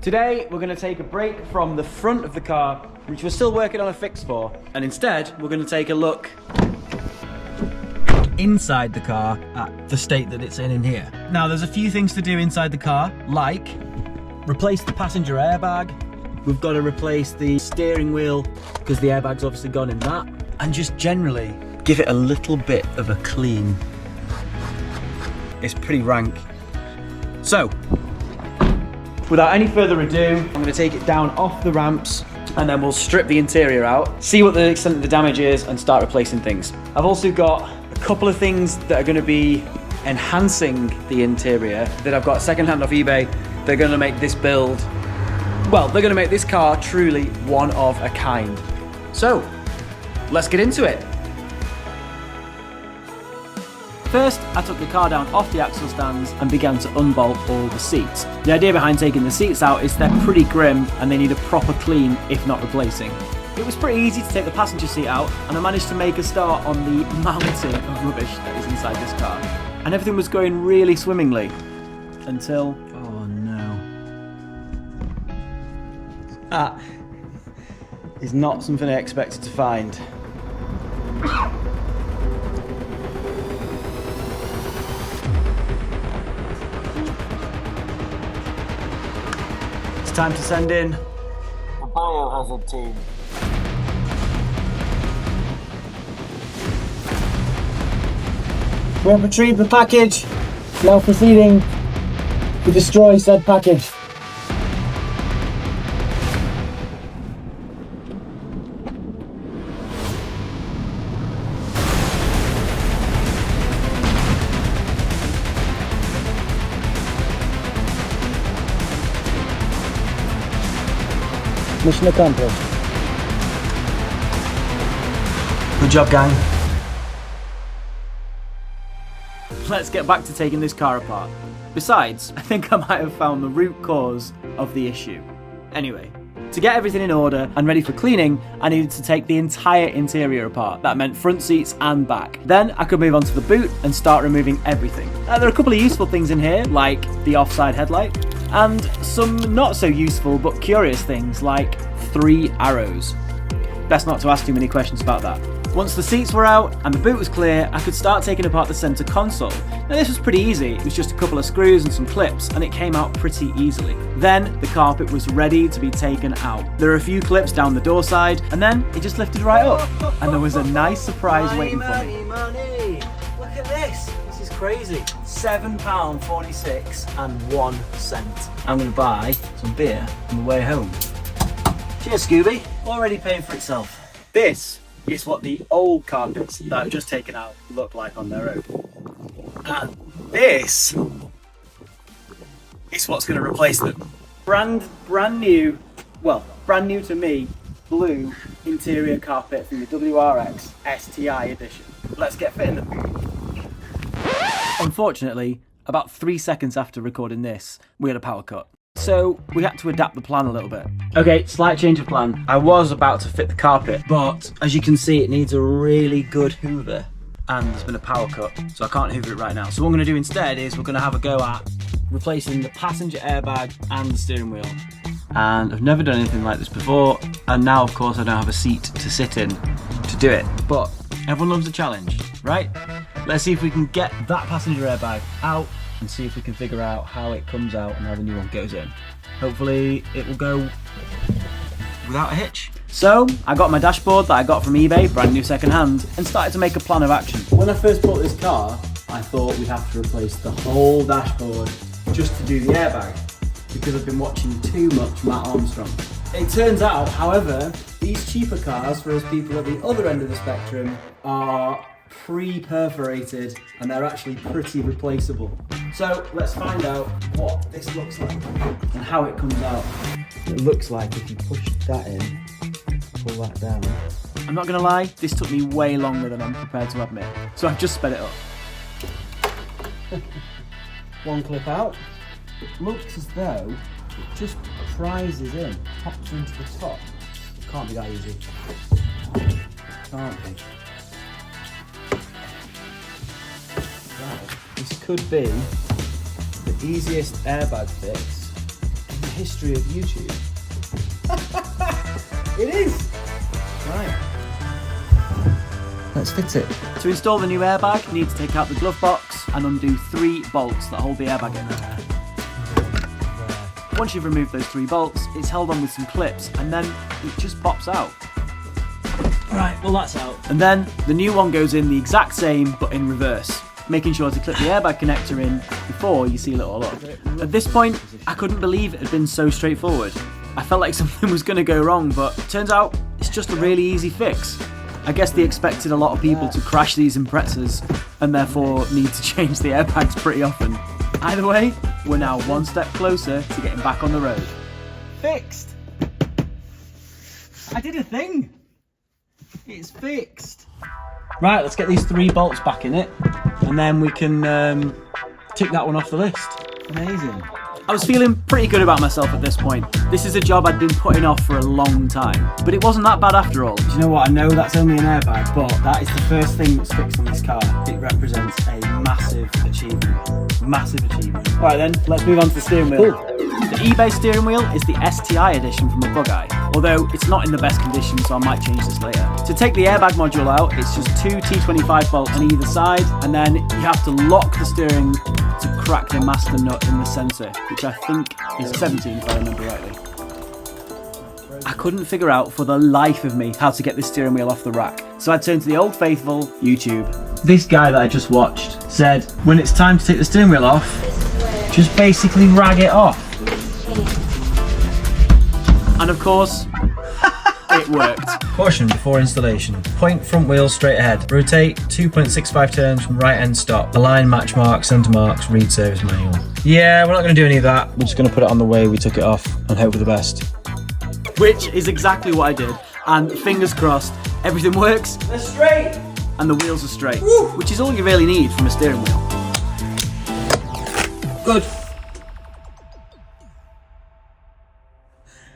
Today we're going to take a break from the front of the car, which we're still working on a fix for, and instead we're going to take a look inside the car at the state that it's in here. Now there's a few things to do inside the car, like replace the passenger airbag. We've got to replace the steering wheel because the airbag's obviously gone in that, and just generally give it a little bit of a clean. It's pretty rank. So, without any further ado, I'm going to take it down off the ramps and then we'll strip the interior out, see what the extent of the damage is and start replacing things. I've also got a couple of things that are going to be enhancing the interior that I've got secondhand off eBay. They're going to make this build, well, they're going to make this car truly one of a kind. So, let's get into it. First, I took the car down off the axle stands and began to unbolt all the seats. The idea behind taking the seats out is they're pretty grim and they need a proper clean, if not replacing. It was pretty easy to take the passenger seat out, and I managed to make a start on the mountain of rubbish that is inside this car. And everything was going really swimmingly, until, oh no. That is not something I expected to find. Time to send in the biohazard team. We have retrieved the package, now proceeding to destroy said package. Mission accomplished. Good job, gang. Let's get back to taking this car apart. Besides, I think I might have found the root cause of the issue. Anyway, to get everything in order and ready for cleaning, I needed to take the entire interior apart. That meant front seats and back. Then I could move on to the boot and start removing everything. There are a couple of useful things in here, like the offside headlight, and some not so useful but curious things like 3 arrows. Best not to ask too many questions about that. Once the seats were out and the boot was clear, I could start taking apart the centre console. Now this was pretty easy, it was just a couple of screws and some clips and it came out pretty easily. Then the carpet was ready to be taken out. There were a few clips down the door side and then it just lifted right up. And there was a nice surprise waiting for me. Money! Look at this! This is crazy. £7.46 and 1 cent. I'm going to buy some beer on the way home. Cheers, Scooby. Already paying for itself. This is what the old carpets that I've just taken out look like on their own. And this is what's going to replace them. Brand new, well, brand new to me, blue interior carpet from the WRX STi edition. Let's get fitting them. Unfortunately, about 3 seconds after recording this, we had a power cut. So we had to adapt the plan a little bit. Okay, slight change of plan. I was about to fit the carpet, but as you can see, it needs a really good hoover. And there's been a power cut, so I can't hoover it right now. So what I'm gonna do instead is we're gonna have a go at replacing the passenger airbag and the steering wheel. And I've never done anything like this before. And now, of course, I don't have a seat to sit in to do it. But everyone loves a challenge, right? Let's see if we can get that passenger airbag out and see if we can figure out how it comes out and how the new one goes in. Hopefully it will go without a hitch. So I got my dashboard that I got from eBay, brand new second hand, and started to make a plan of action. When I first bought this car, I thought we'd have to replace the whole dashboard just to do the airbag, because I've been watching too much Matt Armstrong. It turns out, however, these cheaper cars for us people at the other end of the spectrum are pre-perforated and they're actually pretty replaceable. So let's find out what this looks like and how it comes out. It looks like if you push that in, pull that down. I'm not gonna lie, this took me way longer than I'm prepared to admit. So I've just sped it up. One clip out. Looks as though it just prizes in, pops into the top. Can't be that easy. Can't be. Right. This could be the easiest airbag fix in the history of YouTube. It is! Right. Let's fit it. To install the new airbag, you need to take out the glove box and undo 3 bolts that hold the airbag in. Once you've removed those 3 bolts, it's held on with some clips and then it just pops out. Right, well that's out. And then the new one goes in the exact same but in reverse, making sure to clip the airbag connector in before you seal it all up. At this point, I couldn't believe it had been so straightforward. I felt like something was going to go wrong, but turns out it's just a really easy fix. I guess they expected a lot of people to crash these Imprezas and therefore need to change the airbags pretty often. Either way, we're now one step closer to getting back on the road. Fixed! I did a thing! It's fixed! Right, let's get these 3 bolts back in it and then we can tick that one off the list. Amazing. I was feeling pretty good about myself at this point. This is a job I'd been putting off for a long time, but it wasn't that bad after all. Do you know what? I know that's only an airbag, but that is the first thing that's fixed on this car. It represents a massive achievement. Massive achievement. All right then, let's move on to the steering wheel. Cool. The eBay steering wheel is the STi edition from the Bugeye, although it's not in the best condition, so I might change this later. To take the airbag module out, it's just 2 T25 bolts on either side, and then you have to lock the steering to crack the master nut in the centre, which I think is 17 if I remember rightly. I couldn't figure out for the life of me how to get this steering wheel off the rack, so I turned to the old faithful YouTube. This guy that I just watched said, when it's time to take the steering wheel off, just basically rag it off. And of course, it worked. Caution before installation. Point front wheel straight ahead. Rotate 2.65 turns from right end stop. Align match marks, center marks, read service manual. Yeah, we're not going to do any of that. We're just going to put it on the way we took it off and hope for the best. Which is exactly what I did. And fingers crossed, everything works. They're straight. And the wheels are straight. Woo! Which is all you really need from a steering wheel. Good.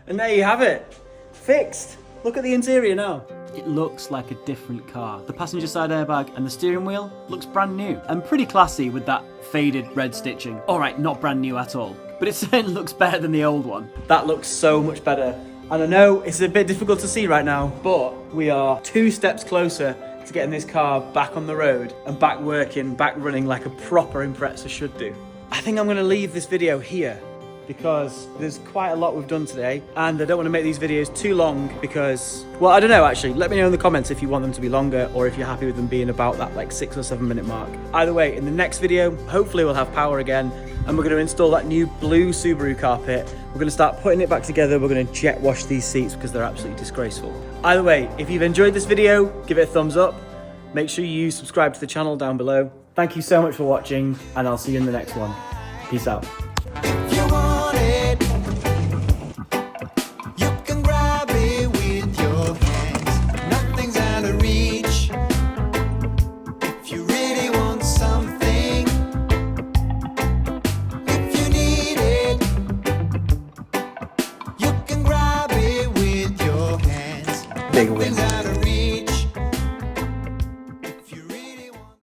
And there you have it. Fixed. Look at the interior now. It looks like a different car. The passenger side airbag and the steering wheel looks brand new and pretty classy with that faded red stitching. Alright, not brand new at all, but it certainly looks better than the old one. That looks so much better. And I know it's a bit difficult to see right now, but we are 2 steps closer to getting this car back on the road and back working, back running like a proper Impreza should do. I think I'm going to leave this video here, because there's quite a lot we've done today and I don't want to make these videos too long because, well, I don't know actually. Let me know in the comments if you want them to be longer or if you're happy with them being about that like 6 or 7 minute mark. Either way, in the next video, hopefully we'll have power again and we're going to install that new blue Subaru carpet. We're going to start putting it back together. We're going to jet wash these seats because they're absolutely disgraceful. Either way, if you've enjoyed this video, give it a thumbs up. Make sure you subscribe to the channel down below. Thank you so much for watching and I'll see you in the next one. Peace out. Big win.